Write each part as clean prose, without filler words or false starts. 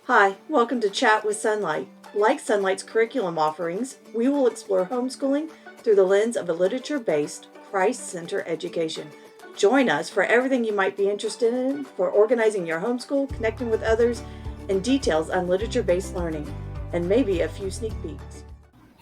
Hi, welcome to Chat with Sunlight. Like Sunlight's curriculum offerings, we will explore homeschooling through the lens of a literature-based, Christ-centered education. Join us for everything you might be interested in for organizing your homeschool, connecting with others, and details on literature-based learning, and maybe a few sneak peeks.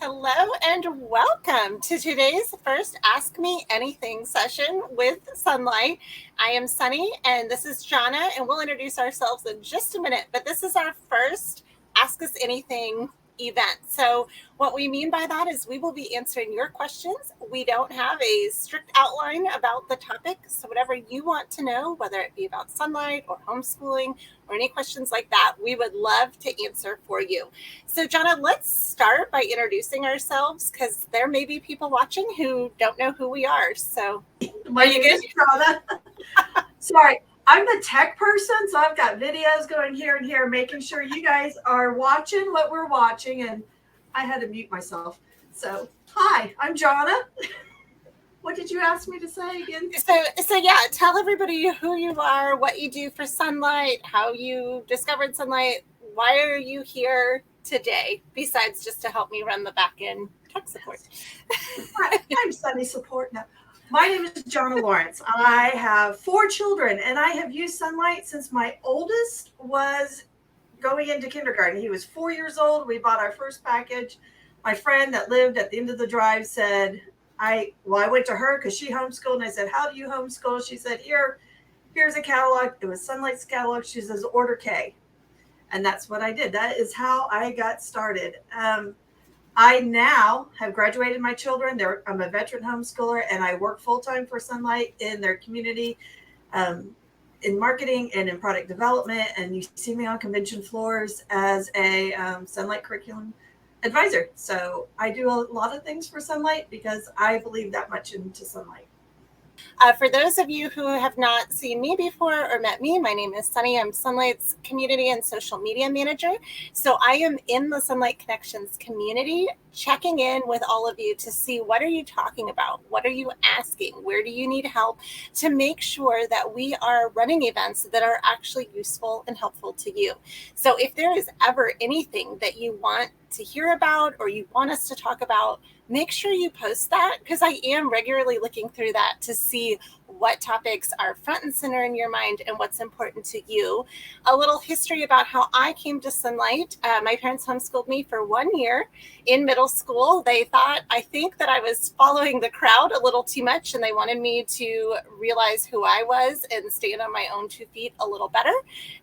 Hello and welcome to today's first Ask Me Anything session with Sunlight. I am Sunny and this is Johna, and we'll introduce ourselves in just a minute, but this is our first Ask Us Anything event. So what we mean by that is we will be answering your questions. We don't have a strict outline about the topic, so whatever you want to know, whether it be about Sunlight or homeschooling or any questions like that, we would love to answer for you. So Johna, let's start by introducing ourselves because there may be people watching who don't know who we are. So My name is Johna. Sorry, I'm the tech person, so I've got videos going here and here, making sure you guys are watching what we're watching, and I had to mute myself. So, hi, I'm Johna. What did you ask me to say again? So yeah, tell everybody who you are, what you do for Sunlight, how you discovered Sunlight, why are you here today, besides just to help me run the back end tech support. I'm Sunny support now. My name is Johna Lawrence. I have 4 children, and I have used Sunlight since my oldest was going into kindergarten. He was 4 years old. We bought our first package. My friend that lived at the end of the drive said, I went to her because she homeschooled, and I said, how do you homeschool? She said, here's a catalog. It was Sunlight's catalog. She says, order K. And that's what I did. That is how I got started. I now have graduated my children. I'm a veteran homeschooler, and I work full-time for Sunlight in their community, in marketing and in product development. And you see me on convention floors as a Sunlight curriculum advisor. So I do a lot of things for Sunlight because I believe that much into Sunlight. For those of you who have not seen me before or met me, my name is Sunny. I'm Sunlight's community and social media manager. So I am in the Sunlight Connections community, checking in with all of you to see what are you talking about? What are you asking? Where do you need help to make sure that we are running events that are actually useful and helpful to you? So if there is ever anything that you want to hear about or you want us to talk about, make sure you post that, because I am regularly looking through that to see what topics are front and center in your mind and what's important to you. A little history about how I came to Sunlight. My parents homeschooled me for 1 year in middle school. I think that I was following the crowd a little too much, and they wanted me to realize who I was and stand on my own 2 feet a little better.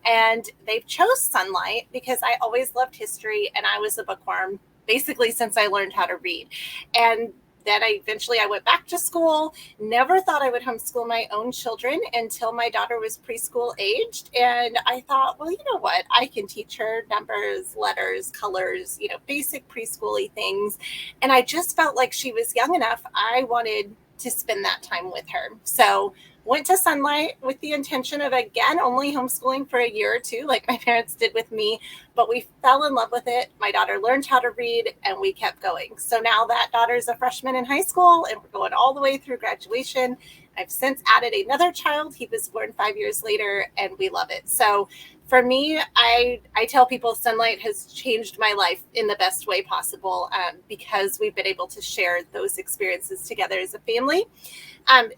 And they chose Sunlight because I always loved history and I was a bookworm basically since I learned how to read. And then I went back to school, never thought I would homeschool my own children until my daughter was preschool aged. And I thought, well, you know what? I can teach her numbers, letters, colors, basic preschooly things. And I just felt like she was young enough. I wanted to spend that time with her. So went to Sunlight with the intention of, again, only homeschooling for a year or two, like my parents did with me, but we fell in love with it. My daughter learned how to read, and we kept going. So now that daughter's a freshman in high school, and we're going all the way through graduation. I've since added another child. He was born 5 years later, and we love it. So for me, I tell people Sunlight has changed my life in the best way possible because we've been able to share those experiences together as a family.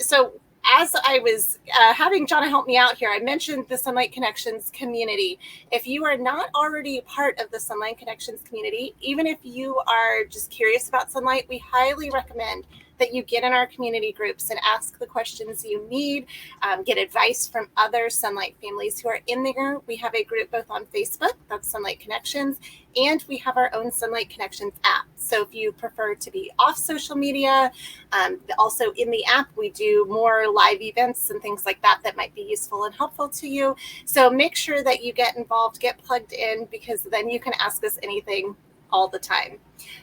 So as I was having Johna help me out here, I mentioned the Sunlight Connections community. If you are not already part of the Sunlight Connections community, even if you are just curious about Sunlight, we highly recommend that you get in our community groups and ask the questions you need, get advice from other Sunlight families who are in there. We have a group both on Facebook, that's Sunlight Connections, and we have our own Sunlight Connections app. So if you prefer to be off social media, also in the app, we do more live events and things like that might be useful and helpful to you. So make sure that you get involved, get plugged in, because then you can ask us anything all the time.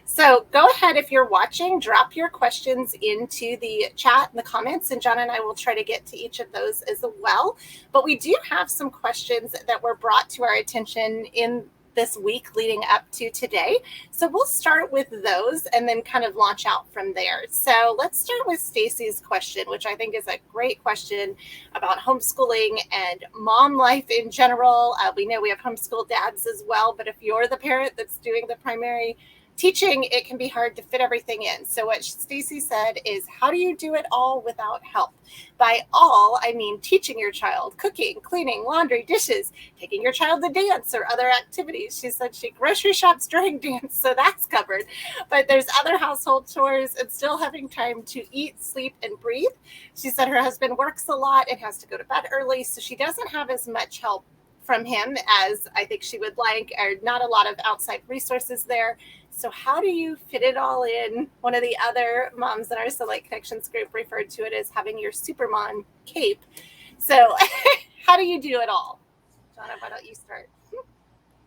So go ahead, if you're watching, drop your questions into the chat and the comments, and John and I will try to get to each of those as well. But we do have some questions that were brought to our attention in this week leading up to today. So we'll start with those and then kind of launch out from there. So let's start with Stacy's question, which I think is a great question about homeschooling and mom life in general. We know we have homeschool dads as well, but if you're the parent that's doing the primary teaching, it can be hard to fit everything in. So what Stacy said is, how do you do it all without help? By all, I mean teaching your child, cooking, cleaning, laundry, dishes, taking your child to dance or other activities. She said she grocery shops during dance, so that's covered. But there's other household chores and still having time to eat, sleep, and breathe. She said her husband works a lot and has to go to bed early, so she doesn't have as much help from him as I think she would like, or not a lot of outside resources there. So how do you fit it all in? One of the other moms in our Sunlight Connections group referred to it as having your Supermom cape. So how do you do it all? Johna, why don't you start?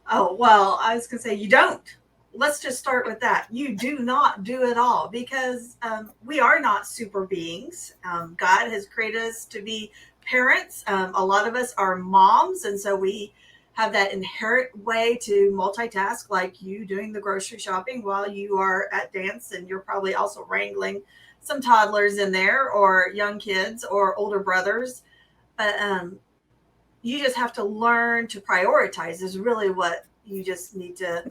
Oh, well, I was going to say you don't. Let's just start with that. You do not do it all because we are not super beings. God has created us to be parents. A lot of us are moms, and so we have that inherent way to multitask, like you doing the grocery shopping while you are at dance, and you're probably also wrangling some toddlers in there or young kids or older brothers. But you just have to learn to prioritize is really what you just need to.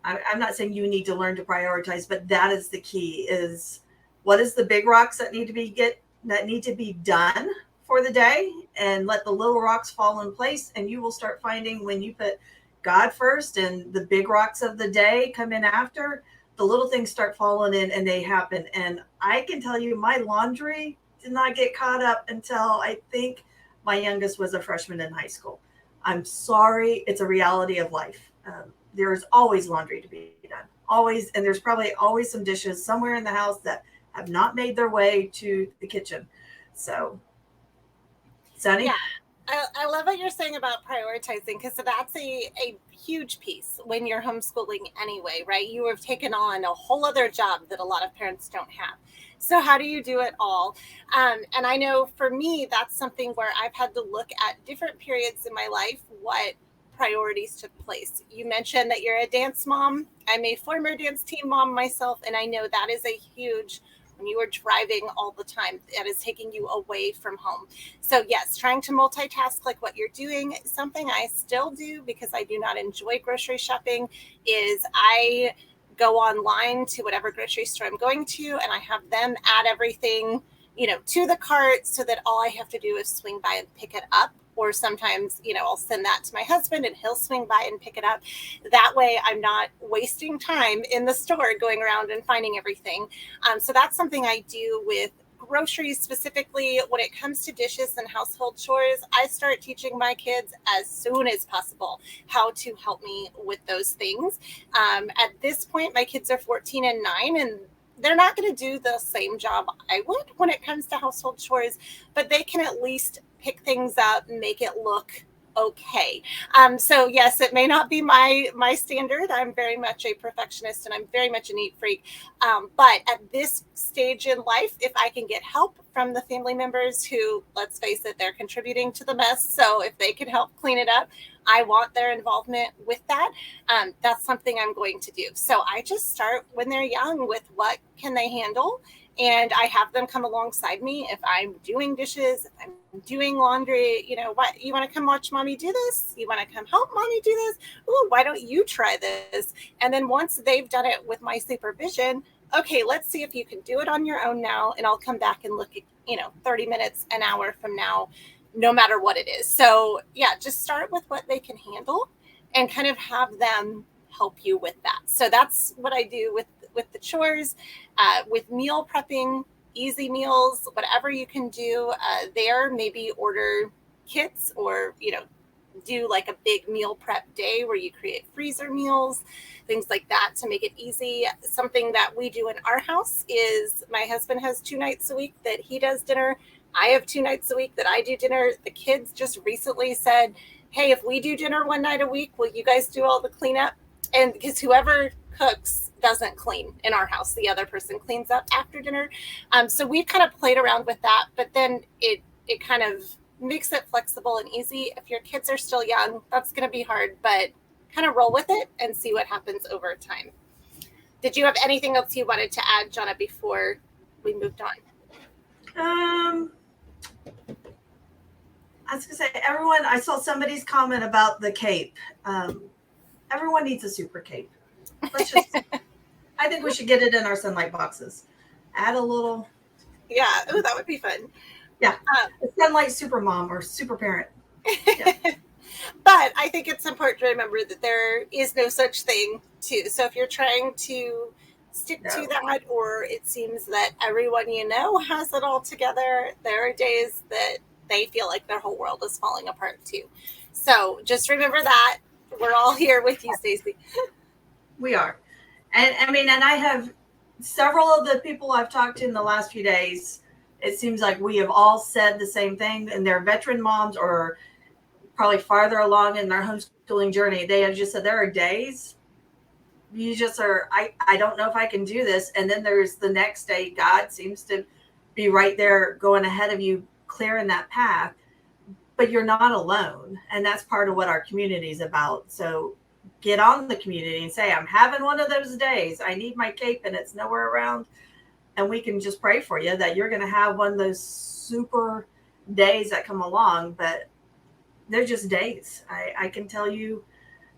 I'm not saying you need to learn to prioritize, but that is the key: is what is the big rocks that need to be done for the day, and let the little rocks fall in place. And you will start finding when you put God first and the big rocks of the day come in after, the little things start falling in and they happen. And I can tell you, my laundry did not get caught up until I think my youngest was a freshman in high school. I'm sorry. It's a reality of life. There's always laundry to be done, always. And there's probably always some dishes somewhere in the house that have not made their way to the kitchen. So, Sunny? Yeah. I love what you're saying about prioritizing, because that's a huge piece when you're homeschooling anyway, right? You have taken on a whole other job that a lot of parents don't have. So how do you do it all? And I know for me, that's something where I've had to look at different periods in my life, what priorities took place. You mentioned that you're a dance mom. I'm a former dance team mom myself, and I know that is a huge, when you are driving all the time, that is taking you away from home. So yes, trying to multitask like what you're doing. Something I still do because I do not enjoy grocery shopping is I go online to whatever grocery store I'm going to, and I have them add everything, to the cart, so that all I have to do is swing by and pick it up. Or sometimes, I'll send that to my husband and he'll swing by and pick it up. That way I'm not wasting time in the store going around and finding everything. So that's something I do with groceries specifically. When it comes to dishes and household chores, I start teaching my kids as soon as possible how to help me with those things. At this point, my kids are 14 and 9, and they're not going to do the same job I would when it comes to household chores, but they can at least pick things up and make it look okay. So yes, it may not be my standard. I'm very much a perfectionist and I'm very much a neat freak. But at this stage in life, if I can get help from the family members who, let's face it, they're contributing to the mess. So if they can help clean it up, I want their involvement with that. That's something I'm going to do. So I just start when they're young with what can they handle. And I have them come alongside me if I'm doing dishes, if I'm doing laundry. What, you want to come watch mommy do this? You want to come help mommy do this? Ooh, why don't you try this? And then once they've done it with my supervision, okay, let's see if you can do it on your own now. And I'll come back and look at, 30 minutes, an hour from now, no matter what it is. So yeah, just start with what they can handle and kind of have them help you with that. So that's what I do with the chores, with meal prepping, easy meals, whatever you can do there. Maybe order kits or, do like a big meal prep day where you create freezer meals, things like that to make it easy. Something that we do in our house is my husband has 2 nights a week that he does dinner. I have 2 nights a week that I do dinner. The kids just recently said, hey, if we do dinner 1 night a week, will you guys do all the cleanup? And because whoever cooks doesn't clean in our house, the other person cleans up after dinner. So we've kind of played around with that, but then it kind of makes it flexible and easy. If your kids are still young, that's going to be hard, but kind of roll with it and see what happens over time. Did you have anything else you wanted to add, Johna, before we moved on? I was gonna say, everyone, I saw somebody's comment about the cape. Everyone needs a super cape. Let's just, I think we should get it in our Sunlight boxes. Add a little. Yeah, that would be fun. Yeah, Sunlight super mom or super parent. Yeah. But I think it's important to remember that there is no such thing too. So if you're trying to stick to that, or it seems that everyone you know has it all together, there are days that they feel like their whole world is falling apart too. So just remember that. We're all here with you, Stacey. We are. And I mean, and I have several of the people I've talked to in the last few days, it seems like we have all said the same thing, and they're veteran moms or probably farther along in their homeschooling journey. They have just said there are days you just are, I don't know if I can do this. And then there's the next day, God seems to be right there going ahead of you, clearing that path, but you're not alone. And that's part of what our community is about. So get on the community and say, I'm having one of those days. I need my cape and it's nowhere around. And we can just pray for you that you're going to have one of those super days that come along, but they're just days. I can tell you,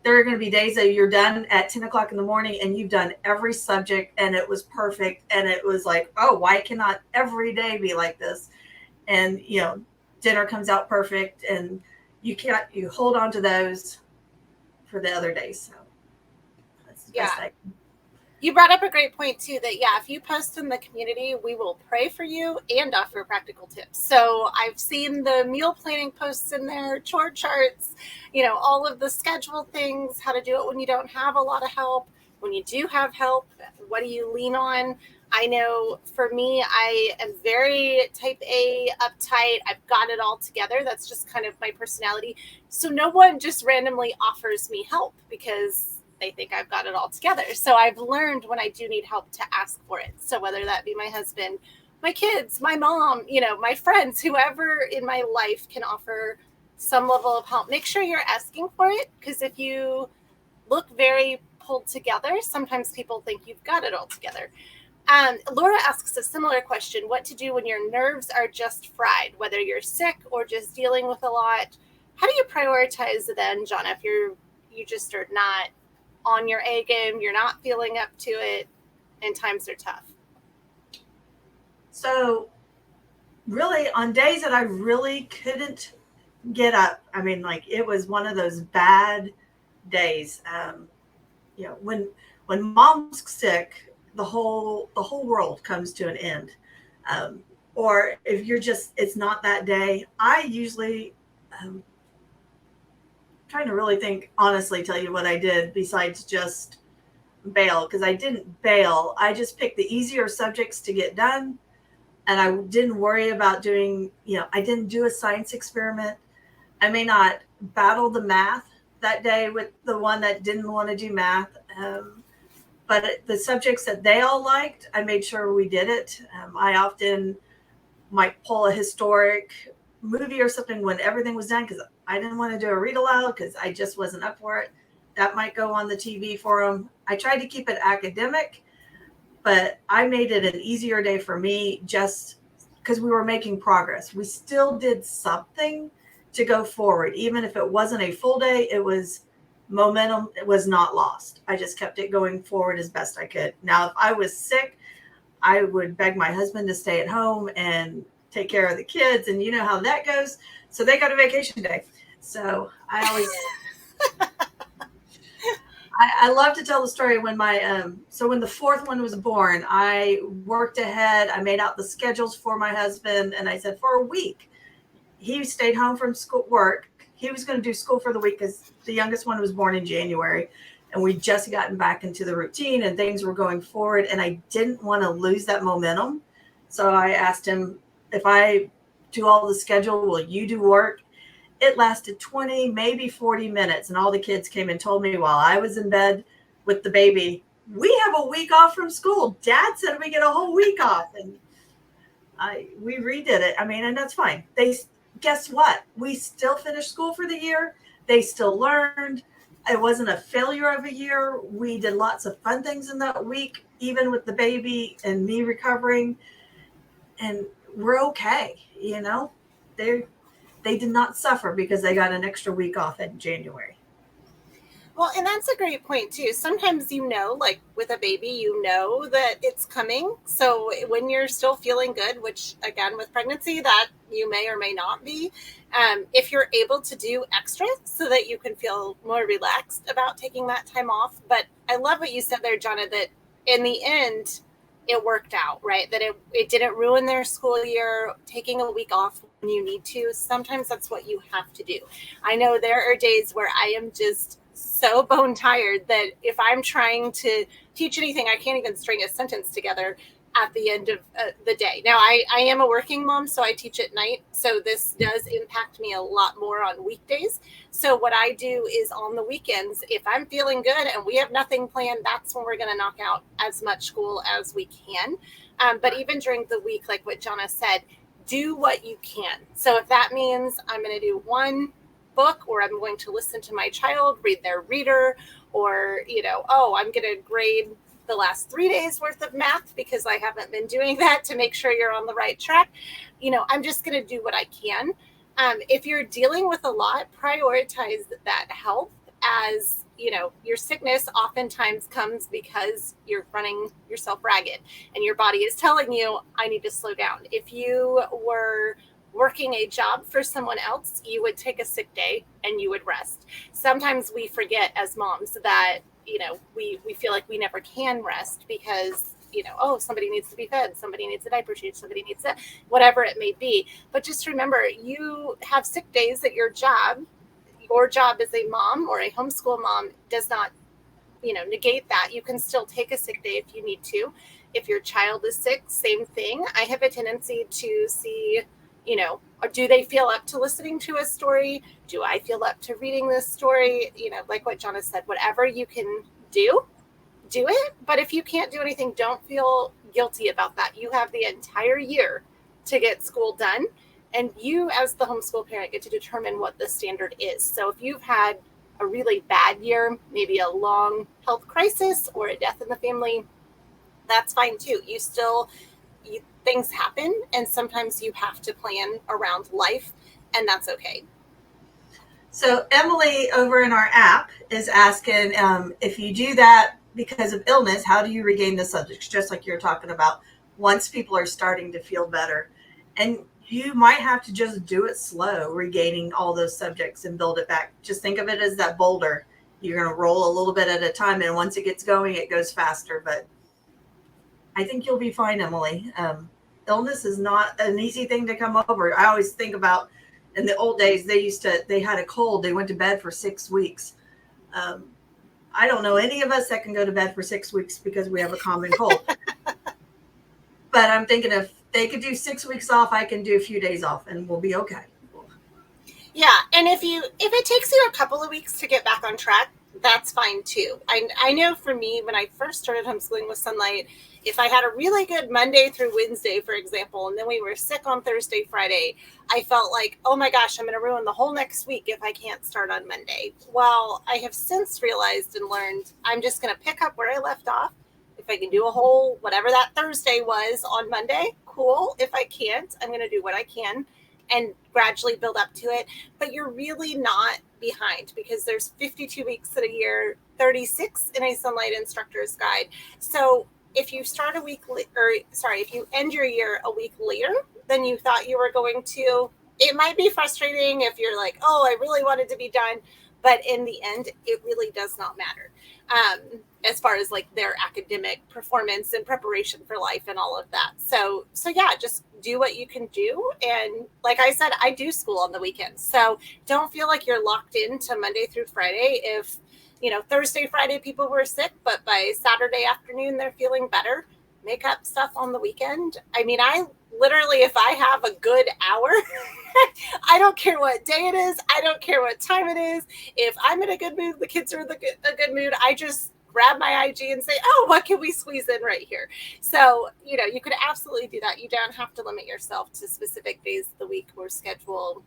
there are going to be days that you're done at 10 o'clock in the morning and you've done every subject and it was perfect. And it was like, oh, why cannot every day be like this? And, you know, dinner comes out perfect and you hold on to those for the other days. So that's the best thing. You brought up a great point too, that if you post in the community, we will pray for you and offer practical tips. So I've seen the meal planning posts in there, chore charts, all of the schedule things, how to do it when you don't have a lot of help. When you do have help, what do you lean on? I know for me, I am very type A, uptight. I've got it all together. That's just kind of my personality. So no one just randomly offers me help because they think I've got it all together. So I've learned when I do need help to ask for it. So whether that be my husband, my kids, my mom, my friends, whoever in my life can offer some level of help, make sure you're asking for it. Because if you look very pulled together, sometimes people think you've got it all together. Laura asks a similar question: what to do when your nerves are just fried, whether you're sick or just dealing with a lot? How do you prioritize then, Johna, if you just are not on your A game, you're not feeling up to it, and times are tough? So really on days that I really couldn't get up, I mean, like it was one of those bad days. When mom's sick, the whole world comes to an end. Or if you're just, it's not that day, I usually trying to really think, honestly, tell you what I did besides just bail, because I didn't bail. I just picked the easier subjects to get done. And I didn't worry about doing, I didn't do a science experiment. I may not battle the math that day with the one that didn't want to do math. But the subjects that they all liked, I made sure we did it. I often might pull a historic movie or something when everything was done, because I didn't want to do a read aloud because I just wasn't up for it. That might go on the TV for them. I tried to keep it academic, but I made it an easier day for me just because we were making progress. We still did something to go forward. Even if it wasn't a full day, it was momentum. It was not lost. I just kept it going forward as best I could. Now, if I was sick, I would beg my husband to stay at home and take care of the kids. And you know how that goes. So they got a vacation day. So I always, I love to tell the story when when the fourth one was born, I worked ahead. I made out the schedules for my husband. And I said, for a week, he stayed home from work. He was going to do school for the week because the youngest one was born in January. And we just gotten back into the routine and things were going forward. And I didn't want to lose that momentum. So I asked him, if I do all the schedule, will you do work? It lasted 20, maybe 40 minutes. And all the kids came and told me while I was in bed with the baby, we have a week off from school. Dad said we get a whole week off. And we redid it. I mean, and that's fine. Guess what? We still finished school for the year. They still learned. It wasn't a failure of a year. We did lots of fun things in that week, even with the baby and me recovering. And we're okay, They did not suffer because they got an extra week off in January. Well, and that's a great point too. Sometimes, like with a baby, that it's coming. So when you're still feeling good, which again, with pregnancy, that you may or may not be, if you're able to do extra so that you can feel more relaxed about taking that time off. But I love what you said there, Johna, that in the end, it worked out, right? That it didn't ruin their school year. Taking a week off when you need to, sometimes that's what you have to do. I know there are days where I am just so bone tired that if I'm trying to teach anything, I can't even string a sentence together at the end of the day. Now, I am a working mom, so I teach at night. So this does impact me a lot more on weekdays. So what I do is on the weekends, if I'm feeling good and we have nothing planned, that's when we're going to knock out as much school as we can. But even during the week, like what Johna said, do what you can. So if that means I'm going to do one book, or I'm going to listen to my child read their reader, or I'm going to grade the last 3 days worth of math because I haven't been doing that to make sure you're on the right track. I'm just going to do what I can. If you're dealing with a lot, prioritize that health, as your sickness oftentimes comes because you're running yourself ragged and your body is telling you, I need to slow down. If you were working a job for someone else, you would take a sick day and you would rest. Sometimes we forget as moms that, we feel like we never can rest because, somebody needs to be fed, somebody needs a diaper change, somebody needs it, whatever it may be. But just remember, you have sick days at your job. Your job as a mom or a homeschool mom does not, negate that. You can still take a sick day if you need to. If your child is sick, same thing. I have a tendency to see, or do they feel up to listening to a story? Do I feel up to reading this story? Like what Johna said, whatever you can do it. But if you can't do anything, don't feel guilty about that. You have the entire year to get school done. And you, as the homeschool parent, get to determine what the standard is. So if you've had a really bad year, maybe a long health crisis or a death in the family, that's fine too. Things happen, and sometimes you have to plan around life, and that's okay. So Emily over in our app is asking, if you do that because of illness, how do you regain the subjects? Just like you're talking about, once people are starting to feel better. And you might have to just do it slow, regaining all those subjects and build it back. Just think of it as that boulder. You're going to roll a little bit at a time, and once it gets going, it goes faster. But I think you'll be fine, Emily. Illness is not an easy thing to come over. I always think about in the old days, they had a cold. They went to bed for 6 weeks. I don't know any of us that can go to bed for 6 weeks because we have a common cold. But I'm thinking if they could do 6 weeks off, I can do a few days off and we'll be okay. Yeah. And if it takes you a couple of weeks to get back on track, that's fine too. I know for me, when I first started homeschooling with Sunlight, if I had a really good Monday through Wednesday, for example, and then we were sick on Thursday, Friday, I felt like, oh my gosh, I'm going to ruin the whole next week if I can't start on Monday. Well, I have since realized and learned I'm just going to pick up where I left off. If I can do a whole, whatever that Thursday was on Monday, cool. If I can't, I'm going to do what I can and gradually build up to it. But you're really not behind because there's 52 weeks in a year, 36 in a Sunlight Instructor's Guide. So if you start if you end your year a week later than you thought you were going to, it might be frustrating if you're like, oh, I really wanted to be done. But in the end, it really does not matter as far as like their academic performance and preparation for life and all of that. So yeah, just do what you can do. And like I said, I do school on the weekends. So don't feel like you're locked into Monday through Friday. If, Thursday, Friday, people were sick, but by Saturday afternoon, they're feeling better, make up stuff on the weekend. I mean, I literally, if I have a good hour, I don't care what day it is. I don't care what time it is. If I'm in a good mood, the kids are in a good mood, I just grab my IG and say, oh, what can we squeeze in right here? So, you could absolutely do that. You don't have to limit yourself to specific days of the week or schedule.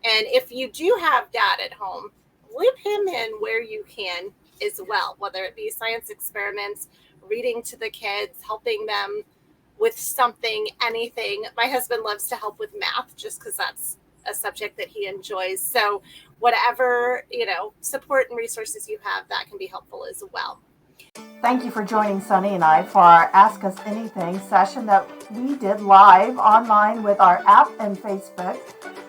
And if you do have dad at home, loop him in where you can as well, whether it be science experiments, reading to the kids, helping them with something, anything. My husband loves to help with math just because that's a subject that he enjoys. So whatever, support and resources you have, that can be helpful as well. Thank you for joining Sunny and I for our Ask Us Anything session that we did live online with our app and Facebook.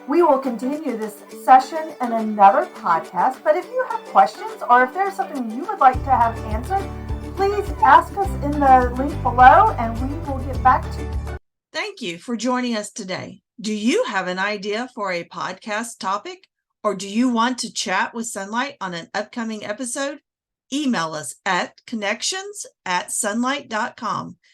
We will continue this session in another podcast, but if you have questions or if there's something you would like to have answered, please ask us in the link below and we will get back to you. Thank you for joining us today. Do you have an idea for a podcast topic, or do you want to chat with Sunlight on an upcoming episode? Email us at connections@sunlight.com.